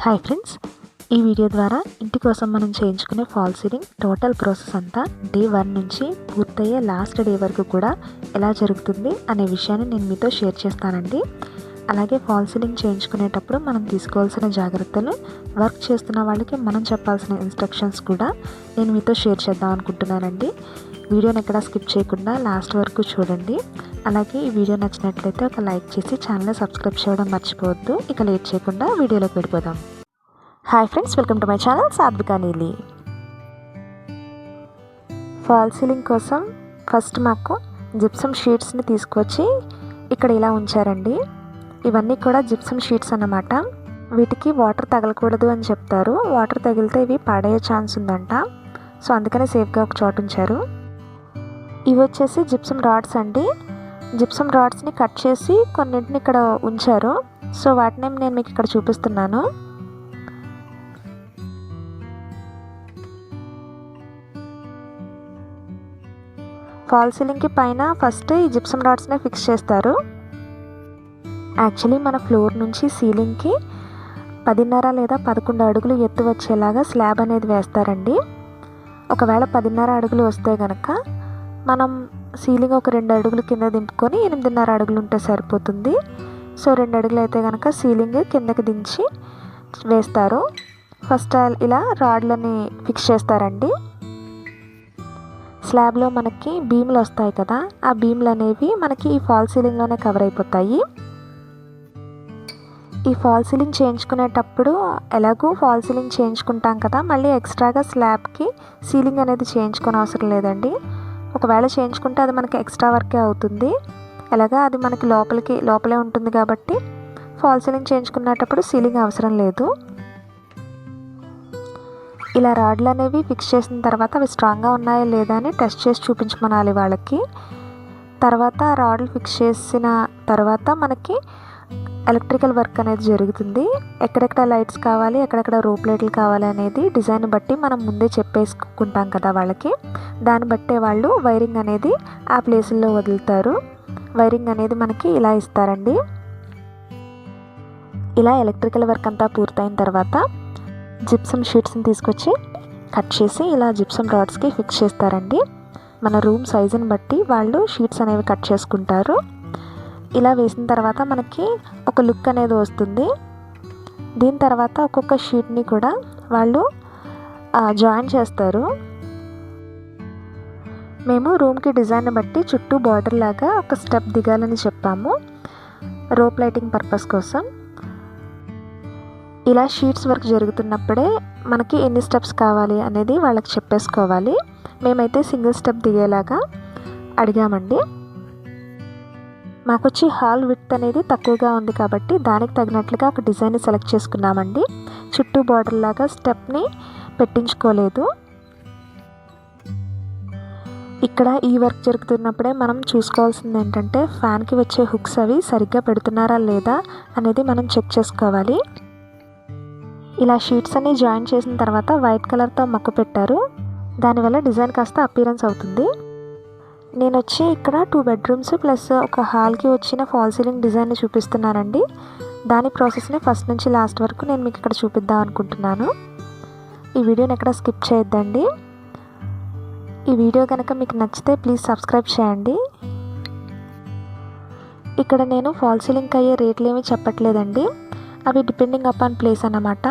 Hi friends, ఈ video ద్వారా ఇంటి కోసం మనం చేయించుకునే ఫాల్ సీలింగ్ టోటల్ ప్రాసెస్ అంతా డే 1 నుంచి పూర్తయ్యే లాస్ట్ డే వరకు కూడా ఎలా జరుగుతుంది అనే విషయాన్ని నేను మీతో షేర్ చేస్తానండి. అలాగే ఫాల్ సీలింగ్ చేయించుకునేటప్పుడు మనం తీసుకోవాల్సిన జాగ్రత్తలు, వర్క్ చేస్తున్న వాళ్ళకి మనం చెప్పాల్సిన ఇన్స్ట్రక్షన్స్ కూడా నేను మీతో షేర్ చేద్దాం అనుకుంటున్నానండి. వీడియోని ఎక్కడా స్కిప్ చేయకుండా లాస్ట్ వరకు చూడండి. అలాగే ఈ వీడియో నచ్చినట్లయితే ఒక లైక్ చేసి ఛానల్ని సబ్స్క్రైబ్ చేయడం మర్చిపోవద్దు. ఇక లేట్ చేయకుండా వీడియోలోకి వెళ్ళిపోదాం. Hi friends, welcome to my channel Satvika నీలి. ఫాల్ సీలింగ్ కోసం ఫస్ట్ మాకు జిప్సమ్ షీట్స్ని తీసుకొచ్చి ఇక్కడ ఇలా ఉంచారండి. ఇవన్నీ కూడా జిప్సమ్ షీట్స్ అన్నమాట. వీటికి వాటర్ తగలకూడదు అని చెప్తారు. వాటర్ తగిలితే ఇవి పాడయ్యే ఛాన్స్ ఉందంట. సో అందుకనే సేఫ్గా ఒక చోటు ఉంచారు. ఇవి వచ్చేసి జిప్సమ్ రాడ్స్ అండి. జిప్సమ్ రాడ్స్ని కట్ చేసి కొన్నింటిని ఇక్కడ ఉంచారు. సో వాటిని నేను మీకు ఇక్కడ చూపిస్తున్నాను. ఫాల్ సీలింగ్కి పైన ఫస్ట్ ఈ జిప్సమ్ రాడ్స్ని ఫిక్స్ చేస్తారు. యాక్చువల్లీ మన ఫ్లోర్ నుంచి సీలింగ్కి 10.5 లేదా 11 అడుగులు ఎత్తు వచ్చేలాగా స్లాబ్ అనేది వేస్తారండి. ఒకవేళ 10.5 అడుగులు వస్తే కనుక మనం సీలింగ్ ఒక 2 అడుగులు కింద దింపుకొని 8.5 అడుగులు ఉంటే సరిపోతుంది. సో 2 అడుగులు అయితే కనుక సీలింగ్ కిందకి దించి వేస్తారు. ఫస్ట్ ఇలా రాడ్లని ఫిక్స్ చేస్తారండి. స్లాబ్లో మనకి బీమ్లు వస్తాయి కదా, ఆ బీమ్లు అనేవి మనకి ఈ ఫాల్ సీలింగ్లోనే కవర్ అయిపోతాయి. ఈ ఫాల్ సీలింగ్ చేయించుకునేటప్పుడు ఎలాగో ఫాల్ సీలింగ్ చేయించుకుంటాం కదా, మళ్ళీ ఎక్స్ట్రాగా స్లాబ్కి సీలింగ్ అనేది చేయించుకోని అవసరం లేదండి. ఒకవేళ చేయించుకుంటే అది మనకి ఎక్స్ట్రా వర్కే అవుతుంది. ఎలాగా అది మనకి లోపలే ఉంటుంది కాబట్టి ఫాల్ సీలింగ్ చేయించుకునేటప్పుడు సీలింగ్ అవసరం లేదు. ఇలా రాడ్లు అనేవి ఫిక్స్ చేసిన తర్వాత అవి స్ట్రాంగ్గా ఉన్నాయా లేదా అని టెస్ట్ చేసి చూపించమనాలి వాళ్ళకి. తర్వాత రాడ్లు ఫిక్స్ చేసిన తర్వాత మనకి ఎలక్ట్రికల్ వర్క్ అనేది జరుగుతుంది. ఎక్కడెక్కడ లైట్స్ కావాలి, ఎక్కడెక్కడ రోప్ లైట్లు కావాలి అనేది డిజైన్ బట్టి మనం ముందే చెప్పేసుకుంటాం కదా వాళ్ళకి. దాన్ని బట్టే వాళ్ళు వైరింగ్ అనేది ఆ ప్లేసుల్లో వదులుతారు. వైరింగ్ అనేది మనకి ఇలా ఇస్తారండి. ఇలా ఎలక్ట్రికల్ వర్క్ అంతా పూర్తయిన తర్వాత జిప్సమ్ షీట్స్ని తీసుకొచ్చి కట్ చేసి ఇలా జిప్సమ్ రాడ్స్కి ఫిక్స్ చేస్తారండి. మన రూమ్ సైజుని బట్టి వాళ్ళు షీట్స్ అనేవి కట్ చేసుకుంటారు. ఇలా వేసిన తర్వాత మనకి ఒక లుక్ అనేది వస్తుంది. దీని తర్వాత ఒక్కొక్క షీట్ని కూడా వాళ్ళు జాయిన్ చేస్తారు. మేము రూమ్కి డిజైన్ బట్టి చుట్టూ బార్డర్ లాగా ఒక స్టెప్ దిగాలని చెప్పాము, రోప్ లైటింగ్ పర్పస్ కోసం. ఇలా షీట్స్ వర్క్ జరుగుతున్నప్పుడే మనకి ఎన్ని స్టెప్స్ కావాలి అనేది వాళ్ళకి చెప్పేసుకోవాలి. మేమైతే సింగిల్ స్టెప్ దిగేలాగా అడిగామండి. మాకొచ్చి హాల్ విడ్త్ అనేది తక్కువగా ఉంది కాబట్టి దానికి తగినట్లుగా ఒక డిజైన్ని సెలెక్ట్ చేసుకున్నామండి. చుట్టూ బార్డర్ లాగా స్టెప్ని పెట్టించుకోలేదు. ఇక్కడ ఈ వర్క్ జరుగుతున్నప్పుడే మనం చూసుకోవాల్సింది ఏంటంటే ఫ్యాన్కి వచ్చే హుక్స్ అవి సరిగ్గా పెడుతున్నారా లేదా అనేది మనం చెక్ చేసుకోవాలి. ఇలా షీట్స్ అన్ని జాయిన్ చేసిన తర్వాత వైట్ కలర్తో మక్కు పెట్టారు. దానివల్ల డిజైన్ కాస్త అపీరెన్స్ అవుతుంది. నేను వచ్చి ఇక్కడ 2 బెడ్రూమ్స్ ప్లస్ ఒక హాల్కి వచ్చిన ఫాల్ సీలింగ్ డిజైన్ని చూపిస్తున్నానండి. దాని ప్రాసెస్ని ఫస్ట్ నుంచి లాస్ట్ వరకు నేను మీకు ఇక్కడ చూపిద్దాం అనుకుంటున్నాను. ఈ వీడియోని ఎక్కడ స్కిప్ చేయొద్దండి. ఈ వీడియో కనుక మీకు నచ్చితే ప్లీజ్ సబ్స్క్రైబ్ చేయండి. ఇక్కడ నేను ఫాల్ సీలింగ్కి అయ్యే రేట్లు ఏమీ చెప్పట్లేదండి. అవి డిపెండింగ్ అపాన్ ప్లేస్ అన్నమాట.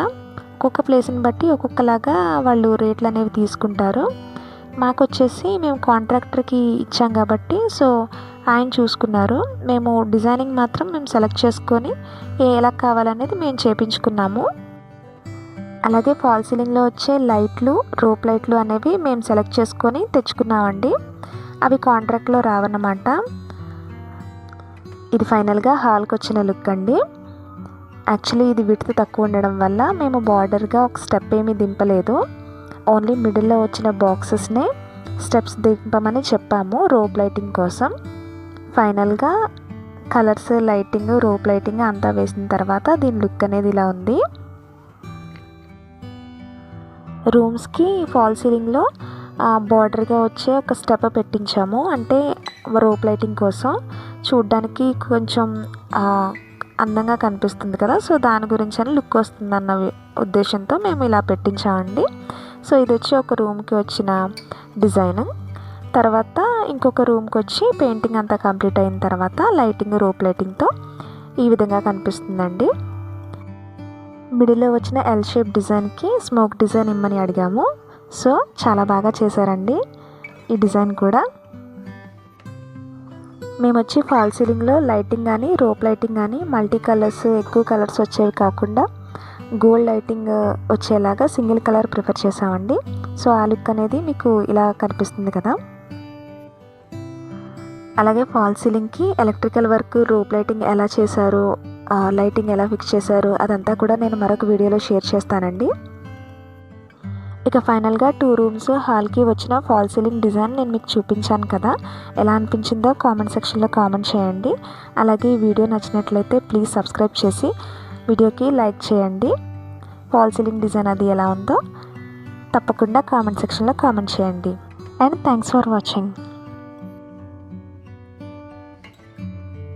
ఒక్కొక్క ప్లేస్ని బట్టి ఒక్కొక్కలాగా వాళ్ళు రేట్లు అనేవి తీసుకుంటారు. మాకు వచ్చేసి మేము కాంట్రాక్టర్కి ఇచ్చాం కాబట్టి సో ఆయన చూసుకున్నారు. మేము డిజైనింగ్ మాత్రం మేము సెలెక్ట్ చేసుకొని ఎలా కావాలనేది మేము చేయించుకున్నాము. అలాగే ఫాల్ సీలింగ్లో వచ్చే లైట్లు, రోప్ లైట్లు అనేవి మేము సెలెక్ట్ చేసుకొని తెచ్చుకున్నామండి. అవి కాంట్రాక్ట్లో రావన్నమాట. ఇది ఫైనల్గా హాల్కి వచ్చిన లుక్ అండి. యాక్చువల్లీ ఇది విడ్త్ తక్కువ ఉండడం వల్ల మేము బార్డర్గా ఒక స్టెప్ ఏమీ దింపలేదు. ఓన్లీ మిడిల్లో వచ్చిన బాక్సెస్నే స్టెప్స్ దింపమని చెప్పాము రోప్ లైటింగ్ కోసం. ఫైనల్గా కలర్స్, లైటింగ్, రోప్ లైటింగ్ అంతా వేసిన తర్వాత దీని లుక్ అనేది ఇలా ఉంది. రూమ్స్కి ఫాల్ సీలింగ్లో బార్డర్గా వచ్చే ఒక స్టెప్ పెట్టించాము, అంటే రోప్ లైటింగ్ కోసం. చూడ్డానికి కొంచెం అందంగా కనిపిస్తుంది కదా, సో దాని గురించి అని లుక్ వస్తుందన్న ఉద్దేశంతో మేము ఇలా పెట్టించామండి. సో ఇది వచ్చి ఒక రూమ్కి వచ్చిన డిజైన్. తర్వాత ఇంకొక రూమ్కి వచ్చి పెయింటింగ్ అంతా కంప్లీట్ అయిన తర్వాత లైటింగ్, రోప్ లైటింగ్తో ఈ విధంగా కనిపిస్తుందండి. మిడిల్లో వచ్చిన ఎల్ షేప్ డిజైన్కి స్మోక్ డిజైన్ ఇమ్మని అడిగాము. సో చాలా బాగా చేశారండి ఈ డిజైన్ కూడా. మేము వచ్చి ఫాల్ సీలింగ్లో లైటింగ్ కానీ, రోప్ లైటింగ్ కానీ మల్టీ కలర్స్, ఎక్కువ కలర్స్ వచ్చేవి కాకుండా గోల్డ్ లైటింగ్ వచ్చేలాగా సింగిల్ కలర్ ప్రిఫర్ చేసామండి. సో ఆ లుక్ అనేది మీకు ఇలా కనిపిస్తుంది కదా. అలాగే ఫాల్ సీలింగ్కి ఎలక్ట్రికల్ వర్క్, రోప్ లైటింగ్ ఎలా చేశారు, లైటింగ్ ఎలా ఫిక్స్ చేశారు అదంతా కూడా నేను మరొక వీడియోలో షేర్ చేస్తానండి. ఇక ఫైనల్గా 2 రూమ్స్ హాల్కి వచ్చిన ఫాల్ సీలింగ్ డిజైన్ నేను మీకు చూపించాను కదా, ఎలా అనిపించిందో కామెంట్ సెక్షన్లో కామెంట్ చేయండి. అలాగే ఈ వీడియో నచ్చినట్లయితే ప్లీజ్ సబ్స్క్రైబ్ చేసి వీడియోకి లైక్ చేయండి. ఫాల్ సీలింగ్ డిజైన్ అది ఎలా ఉందో తప్పకుండా కామెంట్ సెక్షన్లో కామెంట్ చేయండి. And thanks for watching.